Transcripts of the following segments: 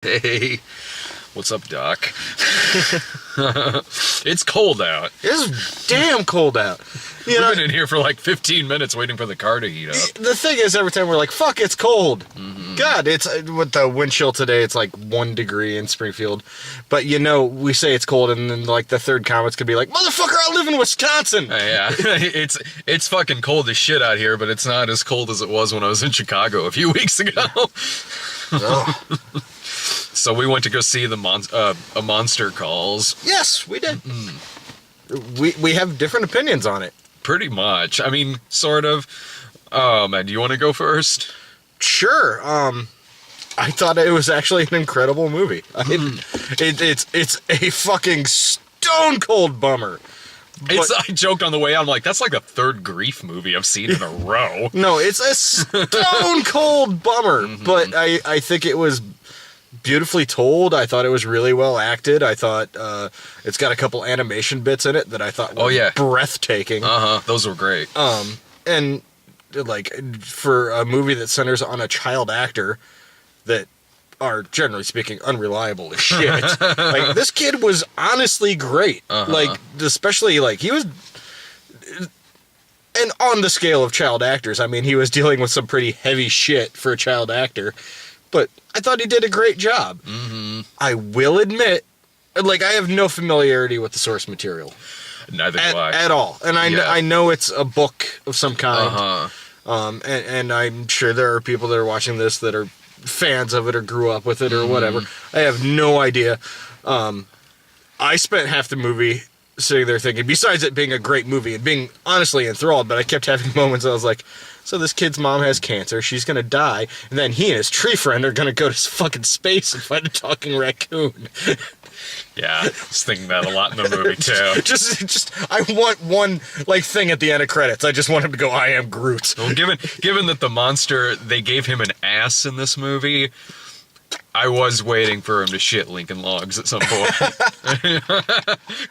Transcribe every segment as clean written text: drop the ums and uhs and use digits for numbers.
Hey, what's up, Doc? It's cold out. It's damn cold out. We've been in here for like 15 minutes waiting for the car to heat up. The thing is, every time we're like, fuck, it's cold. God, it's with the wind chill today, it's like 1 degree in Springfield. But we say it's cold, and then like the third comments could be like, motherfucker, I live in Wisconsin. Yeah, it's fucking cold as shit out here, but it's not as cold as it was when I was in Chicago a few weeks ago. So we went to go see a Monster Calls. Yes, we did. We have different opinions on it. Pretty much. I mean, sort of. Oh, man, do you want to go first? Sure. I thought it was actually an incredible movie. It's a fucking stone cold bummer. I joked on the way out, I'm like, that's like the third grief movie I've seen in a row. No, it's a stone cold bummer. But I think it was beautifully told. I thought it was really well acted. I thought it's got a couple animation bits in it that I thought were breathtaking. Those were great. And like for a movie that centers on a child actor that are generally speaking unreliable as shit. Like this kid was honestly great. Like especially like he was, and on the scale of child actors, I mean he was dealing with some pretty heavy shit for a child actor. But I thought he did a great job. I will admit, like, I have no familiarity with the source material. Neither do I. At all. And I know it's a book of some kind. And I'm sure there are people that are watching this that are fans of it or grew up with it or whatever. I have no idea. I spent half the movie sitting there thinking, besides it being a great movie and being honestly enthralled, but I kept having moments I was like, so this kid's mom has cancer, she's gonna die, and then he and his tree friend are gonna go to fucking space and find a talking raccoon. Yeah, I was thinking that a lot in the movie too. just I want one like thing at the end of credits. I just want him to go, I am Groot. Well, given that the monster, they gave him an ass in this movie, I was waiting for him to shit Lincoln Logs at some point.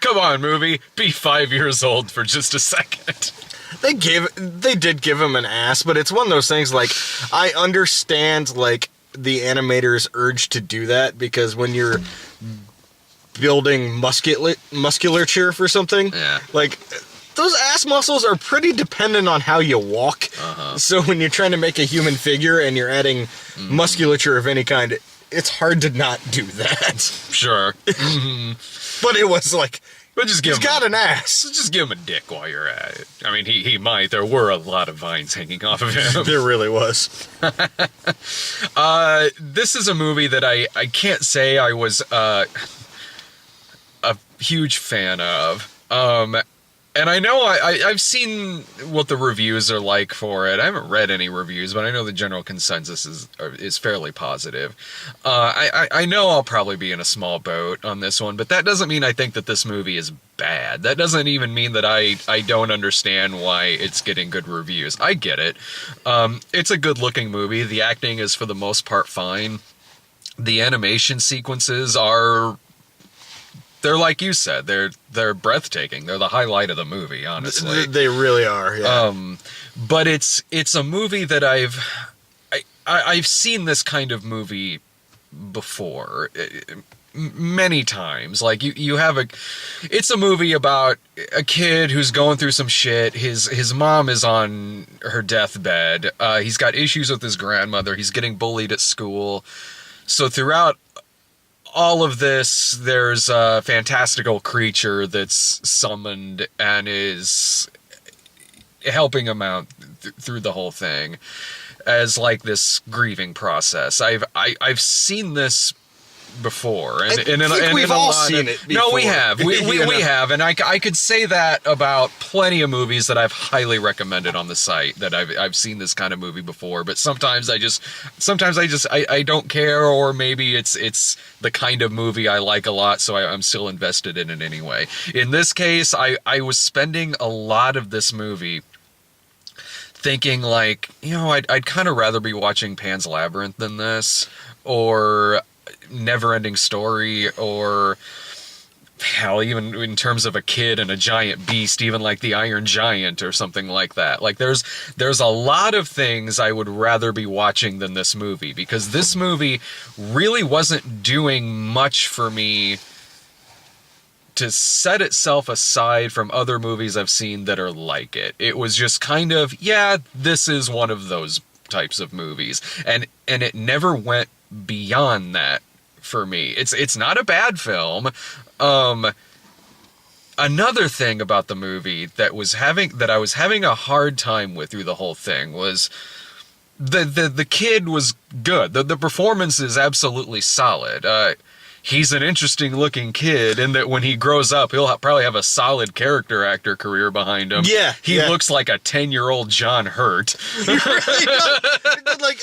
Come on, movie, be 5 years old for just a second. They did give him an ass, but it's one of those things like I understand like the animator's urge to do that because when you're building musculature for something, like those ass muscles are pretty dependent on how you walk. So when you're trying to make a human figure and you're adding musculature of any kind, it's hard to not do that. Sure. But it was like, but just give he's got an ass. Just give him a dick while you're at it. I mean, he might. There were a lot of vines hanging off of him. There really was. This is a movie that I can't say I was a huge fan of. And I know I've seen what the reviews are like for it. I haven't read any reviews, but I know the general consensus is fairly positive. I know I'll probably be in a small boat on this one, but that doesn't mean I think that this movie is bad. That doesn't even mean that I don't understand why it's getting good reviews. I get it. It's a good-looking movie. The acting is for the most part fine. The animation sequences they're like you said, they're breathtaking. They're the highlight of the movie, honestly. They really are. Yeah. But it's a movie that I've seen this kind of movie before many times. Like it's a movie about a kid who's going through some shit. His mom is on her deathbed. He's got issues with his grandmother. He's getting bullied at school. So throughout all of this, there's a fantastical creature that's summoned and is helping him out through the whole thing as like this grieving process. I've seen this before, and we've all seen it before. No, we have. We have, and I could say that about plenty of movies that I've highly recommended on the site, that I've seen this kind of movie before. But sometimes I don't care, or maybe it's the kind of movie I like a lot, so I'm still invested in it anyway. In this case, I was spending a lot of this movie thinking like, I'd kind of rather be watching Pan's Labyrinth than this, or Never Ending Story, or hell, even in terms of a kid and a giant beast, even like the Iron Giant or something like that. Like there's a lot of things I would rather be watching than this movie, because this movie really wasn't doing much for me to set itself aside from other movies I've seen that are like it. It was just kind of, yeah, this is one of those types of movies. And it never went beyond that for me. It's not a bad film. Another thing about the movie that I was having a hard time with through the whole thing was the kid was good. The performance is absolutely solid. He's an interesting looking kid in that when he grows up, he'll probably have a solid character actor career behind him. Yeah. He looks like a 10-year-old John Hurt. He really does. Like,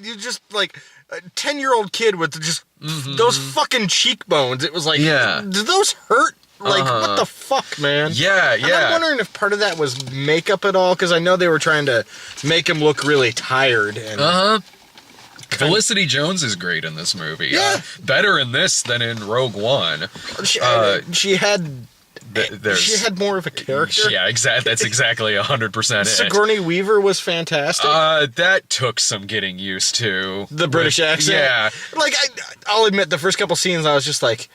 you just, like, a 10-year-old kid with just those fucking cheekbones. It was like, do those hurt? Like, what the fuck, man? Yeah. I'm wondering if part of that was makeup at all, because I know they were trying to make him look really tired. And Felicity Jones is great in this movie. Yeah. Better in this than in Rogue One. She had more of a character. Yeah, exactly. That's exactly 100% it. Sigourney Weaver was fantastic. That took some getting used to. The British accent. Yeah. Like, I'll admit, the first couple scenes, I was just like,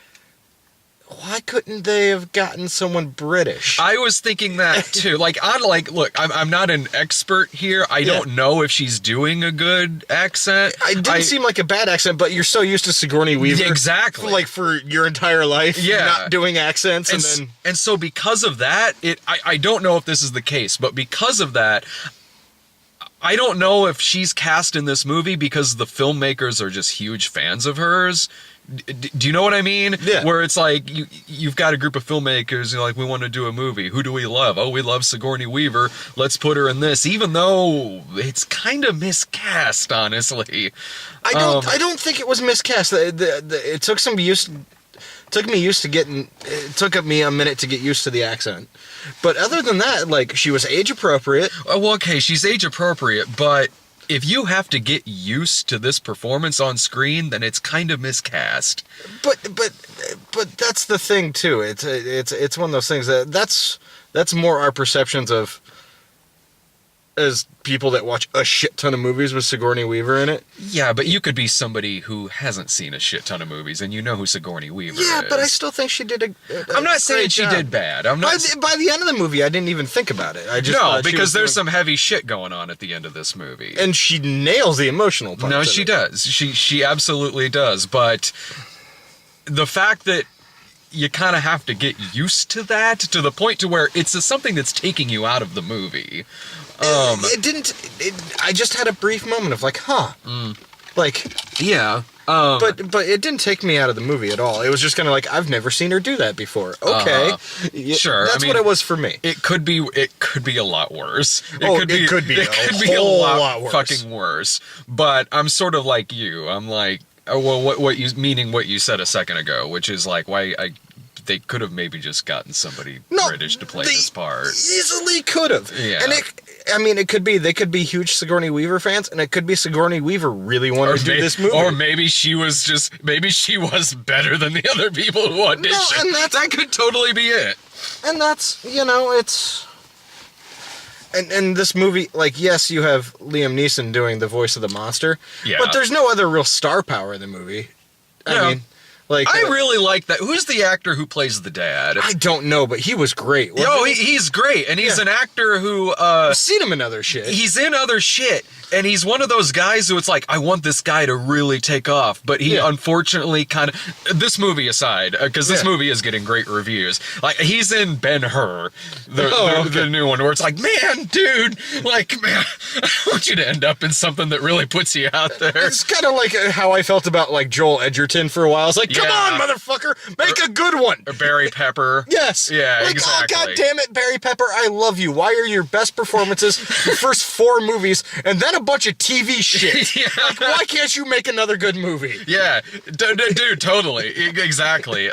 why couldn't they have gotten someone British? I was thinking that too. Look, I'm not an expert here. I don't know if she's doing a good accent. It didn't seem like a bad accent, but you're so used to Sigourney Weaver. Exactly. Like, for your entire life, not doing accents. And so because of that, I don't know if this is the case, but because of that, I don't know if she's cast in this movie because the filmmakers are just huge fans of hers. Do you know what I mean? Yeah. Where it's like you've got a group of filmmakers, you're like, we want to do a movie. Who do we love? Oh, we love Sigourney Weaver. Let's put her in this, even though it's kind of miscast, honestly. I don't think it was miscast. It took some use. Took me a minute to get used to the accent. But other than that, like, she was age appropriate. Well, okay, she's age appropriate, but if you have to get used to this performance on screen, then it's kind of miscast. But that's the thing too. It's one of those things that's more our perceptions of as people that watch a shit ton of movies with Sigourney Weaver in it. Yeah, but you could be somebody who hasn't seen a shit ton of movies and you know who Sigourney Weaver is. Yeah, but I still think she did I'm not saying she did bad. I'm not. By the end of the movie, I didn't even think about it. I just because there's some heavy shit going on at the end of this movie, and she nails the emotional part. No, she does. She absolutely does. But the fact that you kind of have to get used to that to the point to where it's something that's taking you out of the movie. It didn't. I just had a brief moment of like, like, yeah. But it didn't take me out of the movie at all. It was just kind of like, I've never seen her do that before. Okay, sure. That's what it was for me. It could be a lot worse. It could be a lot worse. Fucking worse. But I'm sort of like you. I'm like, well, what you said a second ago, which is like they could have maybe just gotten somebody British to play this part. Easily could have. Yeah. And they could be huge Sigourney Weaver fans, and it could be Sigourney Weaver really wanted to do this movie. Or maybe she was better than the other people who auditioned. No, and that could totally be it. And that's, it's... And this movie, like, yes, you have Liam Neeson doing the voice of the monster, but there's no other real star power in the movie. I mean... Like, I really like that. Who's the actor who plays the dad? I don't know, but he was great. He's great, and he's an actor who I've seen him in other shit. He's in other shit, and he's one of those guys who it's like, I want this guy to really take off, but he unfortunately kind of, this movie aside, because this movie is getting great reviews. Like, he's in Ben-Hur, the new one, where it's like, man, dude, like, man, I want you to end up in something that really puts you out there. It's kind of like how I felt about like Joel Edgerton for a while. It's like, come on, motherfucker, make a good one. Or Barry Pepper. Yes. Yeah, like, exactly. Oh, God damn it, Barry Pepper, I love you. Why are your best performances the first 4 movies and then a bunch of TV shit? Like, why can't you make another good movie? Yeah, dude, totally. Exactly.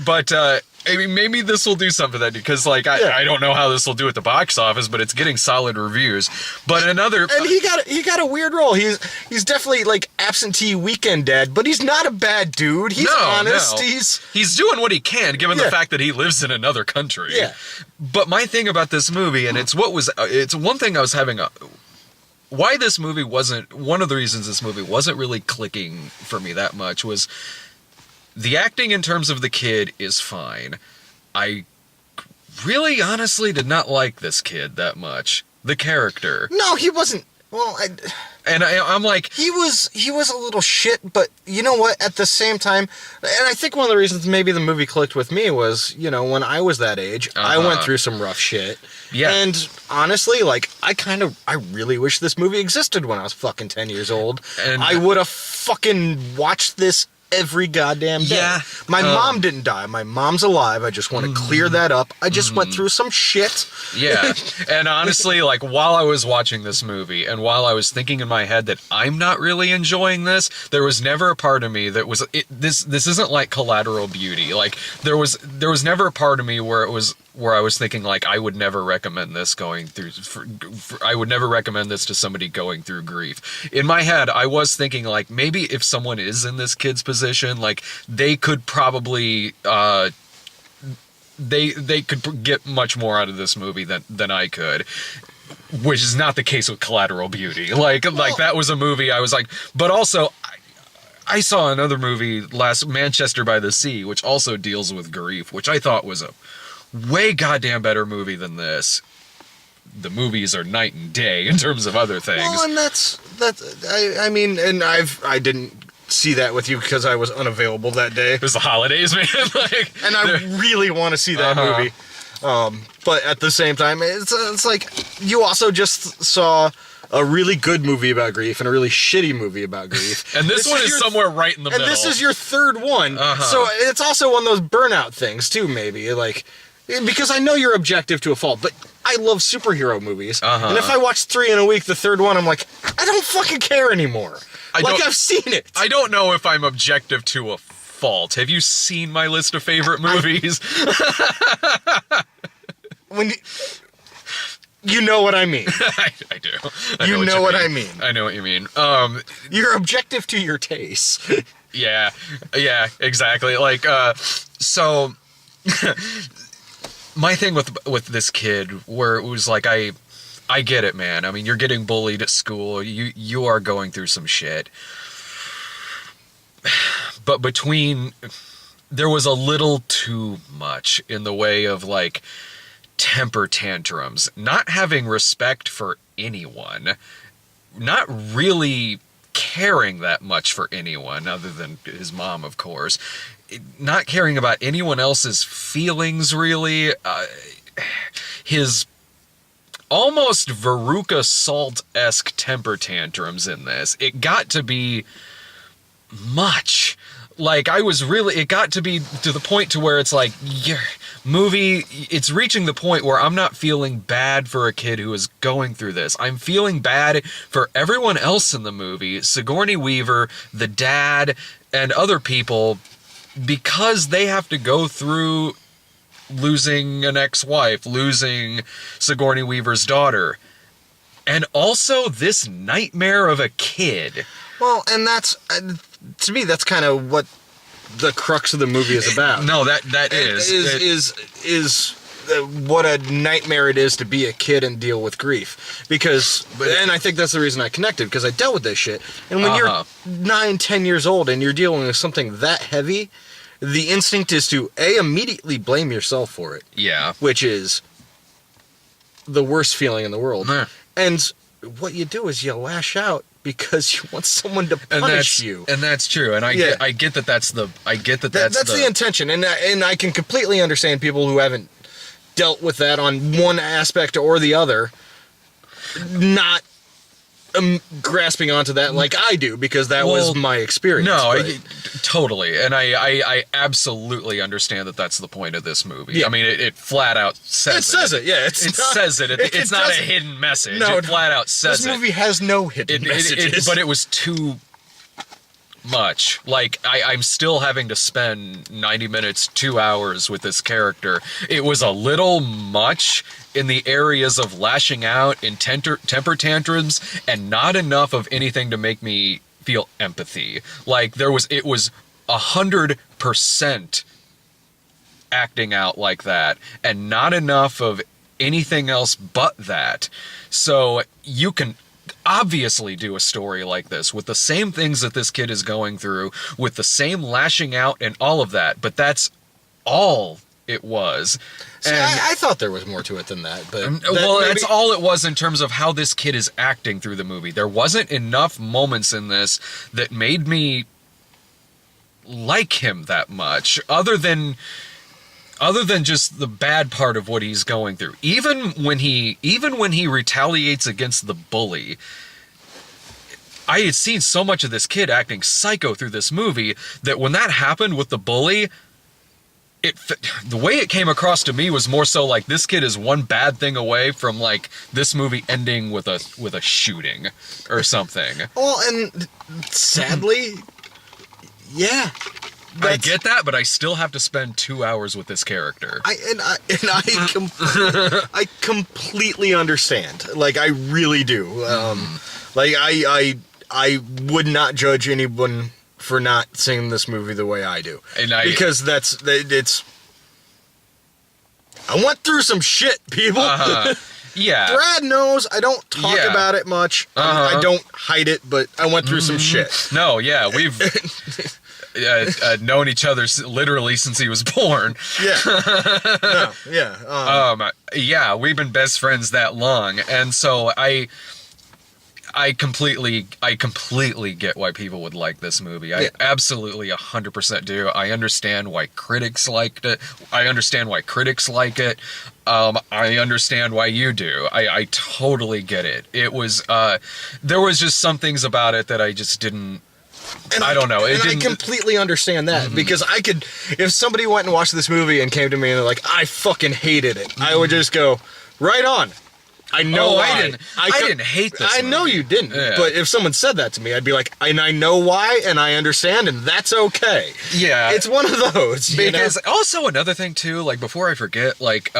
But I mean, maybe this will do something then, because like I don't know how this will do at the box office, but it's getting solid reviews. But another, and he got a weird role. He's definitely like absentee weekend dad, but he's not a bad dude. He's honest. No. He's doing what he can, given the fact that he lives in another country. Yeah. But my thing about this movie, and it's one thing I was having why this movie wasn't, one of the reasons this movie wasn't really clicking for me that much was the acting in terms of the kid is fine. I really honestly did not like this kid that much. The character. No, he wasn't. Well, I'm like, he was a little shit, but you know what? At the same time, and I think one of the reasons maybe the movie clicked with me was, you know, when I was that age, I went through some rough shit. Yeah. And honestly, like, I really wish this movie existed when I was fucking 10 years old. And I would have fucking watched this every goddamn day. Yeah. My mom didn't die. My mom's alive. I just want to clear that up. I just went through some shit. Yeah. And honestly, like, while I was watching this movie and while I was thinking in my head that I'm not really enjoying this, there was never a part of me that was this isn't like Collateral Beauty. Like, there was never a part of me where I was thinking, like, I would never recommend this I would never recommend this to somebody going through grief. In my head, I was thinking, like, maybe if someone is in this kid's position, like, they could probably, they could get much more out of this movie than I could. Which is not the case with Collateral Beauty. Like that was a movie I was like, but also, I saw another movie Manchester by the Sea, which also deals with grief, which I thought was a way goddamn better movie than this. The movies are night and day in terms of other things. Well, and I mean, and I didn't see that with you because I was unavailable that day. It was the holidays, man. Like, and I really want to see that movie. But at the same time, it's like you also just saw a really good movie about grief and a really shitty movie about grief. And this one is somewhere right in the middle. And this is your third one. So it's also one of those burnout things too, maybe. Like, because I know you're objective to a fault, but I love superhero movies. And if I watch 3 in a week, the third one, I'm like, I don't fucking care anymore. I've seen it. I don't know if I'm objective to a fault. Have you seen my list of favorite movies? You know what I mean. I do. You know what I mean. I know what you mean. You're objective to your tastes. Yeah, exactly. Like, so my thing with this kid, where it was like, I get it, man. I mean, you're getting bullied at school. You are going through some shit. But there was a little too much in the way of, like, temper tantrums, not having respect for anyone, not really caring that much for anyone other than his mom, of course, not caring about anyone else's feelings, really. His almost Veruca Salt-esque temper tantrums in this, it got to be much. Like, it got to be to the point to where it's like, your movie, it's reaching the point where I'm not feeling bad for a kid who is going through this. I'm feeling bad for everyone else in the movie, Sigourney Weaver, the dad, and other people, because they have to go through losing an ex-wife, losing Sigourney Weaver's daughter, and also this nightmare of a kid. Well, and that's, to me, that's kind of what the crux of the movie is about. No, that is what a nightmare it is to be a kid and deal with grief. And I think that's the reason I connected, because I dealt with this shit. And when you're 9, 10 years old and you're dealing with something that heavy, the instinct is to, immediately blame yourself for it. Yeah. Which is the worst feeling in the world. Yeah. And what you do is you lash out because you want someone to punish you. And that's true. And I get that that's the intention. And I can completely understand people who haven't dealt with that on one aspect or the other not grasping onto that like I do, because that was my experience. No, totally. And I absolutely understand that that's the point of this movie. Yeah. I mean, it flat out says it. It says it, yeah. It's not a hidden message. No, it flat out says it. This movie has no hidden messages. But it was too much. Like, I'm still having to spend 90 minutes, 2 hours with this character. It was a little much in the areas of lashing out in temper tantrums, and not enough of anything to make me feel empathy. Like, it was 100% acting out like that, and not enough of anything else but that. So you can obviously do a story like this with the same things that this kid is going through, with the same lashing out and all of that, but that's all it was. See, I thought there was more to it than that, but that's all it was in terms of how this kid is acting through the movie. There wasn't enough moments in this that made me like him that much, other than just the bad part of what he's going through. Even when he retaliates against the bully, I had seen so much of this kid acting psycho through this movie that when that happened with the bully, the way it came across to me was more so like this kid is one bad thing away from like this movie ending with a shooting or something. Well, and sadly, yeah. I get that, but I still have to spend 2 hours with this character. I completely understand. Like, I really do. Like, I would not judge anyone for not seeing this movie the way I do, because it's. I went through some shit, people. Yeah. Brad knows I don't talk about it much. I don't hide it, but I went through some shit. No, yeah, we've known each other literally since he was born. Yeah. No, yeah. Yeah, we've been best friends that long, and so I completely get why people would like this movie. I absolutely 100% do. I understand why critics liked it. I understand why critics like it. I understand why you do. I totally get it. It was there was just some things about it that I just didn't. And I don't know. I completely understand that, because I could, if somebody went and watched this movie and came to me and they're like, I fucking hated it, I would just go, right on. I know I didn't hate this movie. I know you didn't, but if someone said that to me, I'd be like, and I know why, and I understand, and that's okay. Yeah. It's one of those. Because also another thing, too, like, before I forget, like,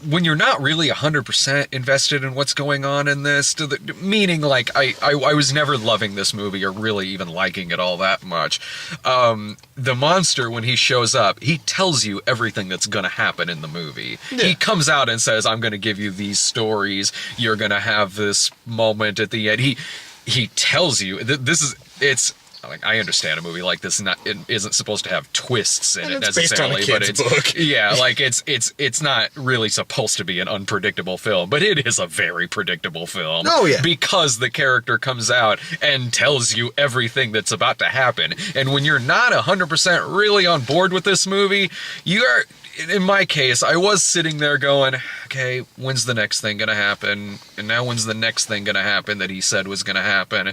when you're not really 100% invested in what's going on in this, meaning, like, I was never loving this movie or really even liking it all that much. The monster, when he shows up, he tells you everything that's going to happen in the movie. Yeah. He comes out and says, I'm going to give you these stories. You're going to have this moment at the end. He tells you, it's... Like, I understand a movie like this it isn't supposed to have twists in it necessarily, but it's book. Yeah, like it's not really supposed to be an unpredictable film, but it is a very predictable film. Oh yeah, because the character comes out and tells you everything that's about to happen, and when you're not 100% really on board with this movie, you are. In my case, I was sitting there going, okay, when's the next thing gonna happen? And now when's the next thing gonna happen that he said was gonna happen?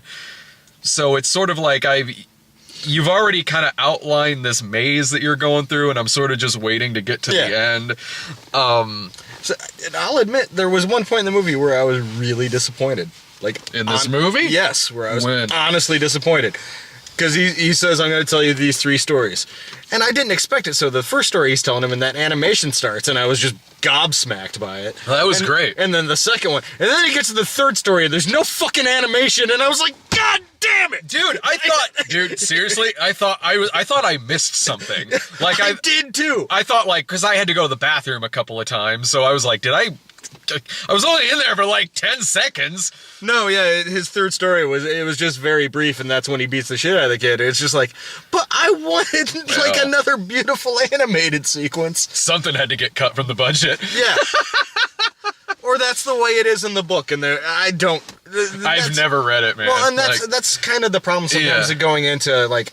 So it's sort of like you've already kind of outlined this maze that you're going through, and I'm sort of just waiting to get to the end. So I'll admit, there was one point in the movie where I was really disappointed. Like, in this movie? Yes, where I was honestly disappointed. Because he says, I'm going to tell you these 3 stories. And I didn't expect it. So the first story he's telling him, and that animation starts, and I was just gobsmacked by it. Well, that was great. And then the second one. And then he gets to the third story, and there's no fucking animation, and I was like, God damn it! Dude, seriously, I thought I missed something. Like I did too. I thought, like, because I had to go to the bathroom a couple of times, so I was like, I was only in there for like 10 seconds. No, yeah, his third story was just very brief, and that's when he beats the shit out of the kid. It's just like, but I wanted like another beautiful animated sequence. Something had to get cut from the budget. Yeah. Or that's the way it is in the book, and I don't. I've never read it, man. Well, and that's kind of the problem sometimes of going into like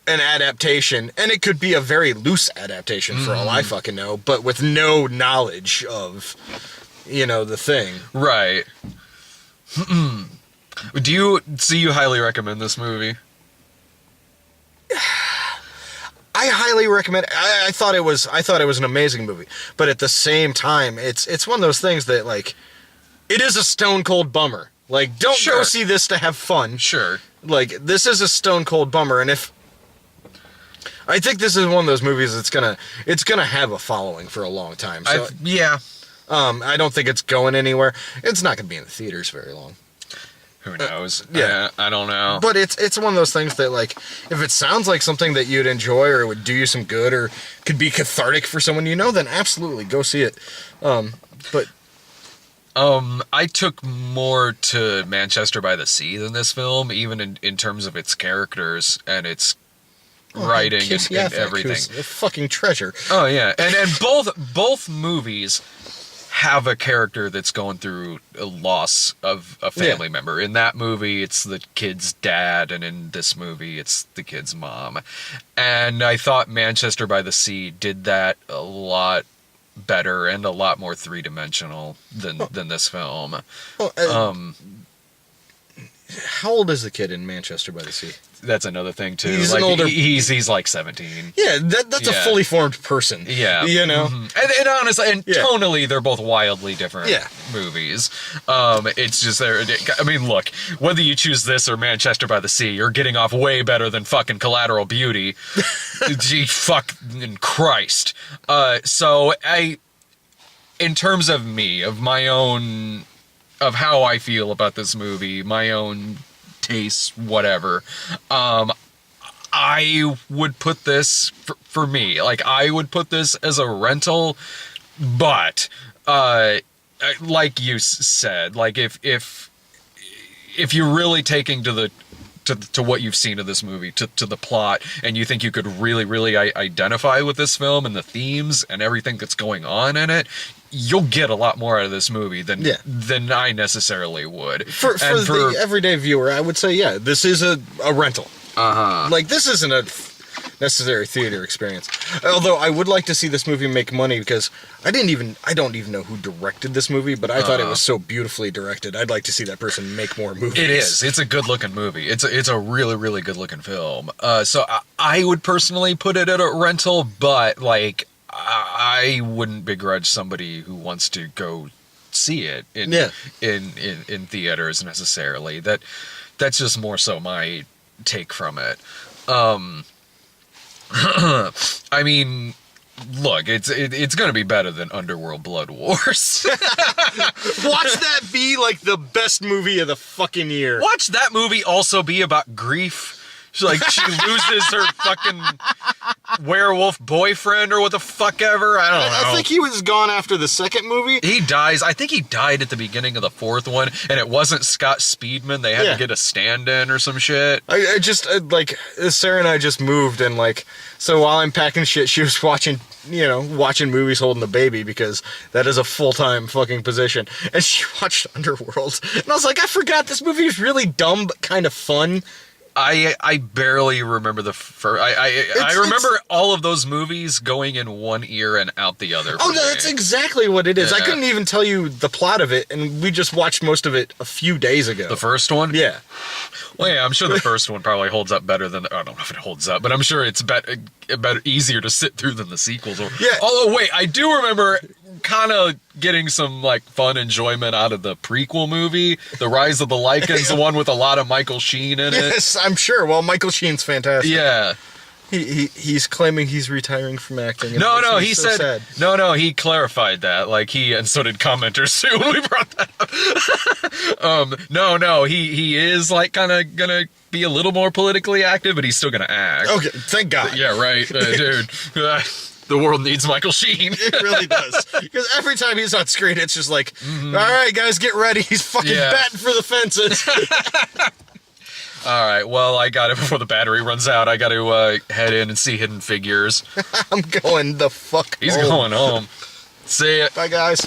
an adaptation, and it could be a very loose adaptation for all I fucking know, but with no knowledge of, the thing. Right. Do you highly recommend this movie? I highly recommend. I thought it was an amazing movie, but at the same time, it's one of those things that, like, it is a stone cold bummer. Like, don't go see this to have fun. Sure. Like, this is a stone cold bummer, and if I think this is one of those movies that's gonna have a following for a long time. So yeah. I don't think it's going anywhere. It's not gonna be in the theaters very long. Who knows? Yeah. I don't know. But it's one of those things that, like, if it sounds like something that you'd enjoy or it would do you some good or could be cathartic for someone you know, then absolutely go see it. But I took more to Manchester by the Sea than this film, even in terms of its characters and its writing Casey and Affleck, everything. who's a fucking treasure. Oh yeah, and both movies have a character that's going through a loss of a family member. In that movie, it's the kid's dad, and in this movie, it's the kid's mom. And I thought Manchester by the Sea did that a lot better and a lot more three-dimensional than this film. Well, how old is the kid in Manchester by the Sea? That's another thing too. He's like, an older. He's like 17. Yeah, that's a fully formed person. Yeah, you know. And honestly, and tonally, they're both wildly different movies. It's just there. I mean, look, whether you choose this or Manchester by the Sea, you're getting off way better than fucking Collateral Beauty. Gee, fucking Christ. So in terms of me, of my own, of how I feel about this movie, my own tastes, whatever, I would put this for me, like, I would put this as a rental, but like you said, like, if you're really taking to what you've seen of this movie, to the plot, and you think you could really identify with this film and the themes and everything that's going on in it, you'll get a lot more out of this movie than I necessarily would. For the everyday viewer, I would say, this is a rental. Like, this isn't a necessary theater experience. Although I would like to see this movie make money, because I don't even know who directed this movie, but I thought it was so beautifully directed. I'd like to see that person make more movies. It is. It's a good looking movie. It's a really good looking film. So I would personally put it at a rental, but like, I wouldn't begrudge somebody who wants to go see it in theaters necessarily. That's just more so my take from it. I mean, look, it's gonna be better than Underworld Blood Wars. Watch that be like the best movie of the fucking year. Watch that movie also be about grief. She loses her fucking werewolf boyfriend or what the fuck ever. I don't know. I think he was gone after the second movie. He dies. I think he died at the beginning of the fourth one, and it wasn't Scott Speedman. They had to get a stand-in or some shit. I just, like, Sarah and I just moved, and, like, so while I'm packing shit, she was watching movies holding the baby, because that is a full-time fucking position. And she watched Underworld. And I was like, I forgot this movie was really dumb, but kind of fun. I barely remember the first. I remember all of those movies going in one ear and out the other. Oh, no, that's exactly what it is. I couldn't even tell you the plot of it, and we just watched most of it a few days ago. The first one? Yeah. Well, yeah, I'm sure the first one probably holds up better than... I don't know if it holds up, but I'm sure it's better, easier to sit through than the sequels. Yeah. Although, wait, I do remember kind of getting some, like, fun enjoyment out of the prequel movie, The Rise of the Lycans, the one with a lot of Michael Sheen in it. Yes, I'm sure. Well, Michael Sheen's fantastic. Yeah. He's claiming he's retiring from acting. No, he said... Sad. No, he clarified that. Like, and so did commenters too when we brought that up. No, he is, like, kind of gonna be a little more politically active, but he's still gonna act. Okay, thank God. Yeah, right, dude. The world needs Michael Sheen. It really does. Because every time he's on screen, it's just like, all right, guys, get ready. He's fucking batting for the fences. All right, well, I got it before the battery runs out. I got to head in and see Hidden Figures. I'm going the fuck He's home. going home. See ya. Bye, guys.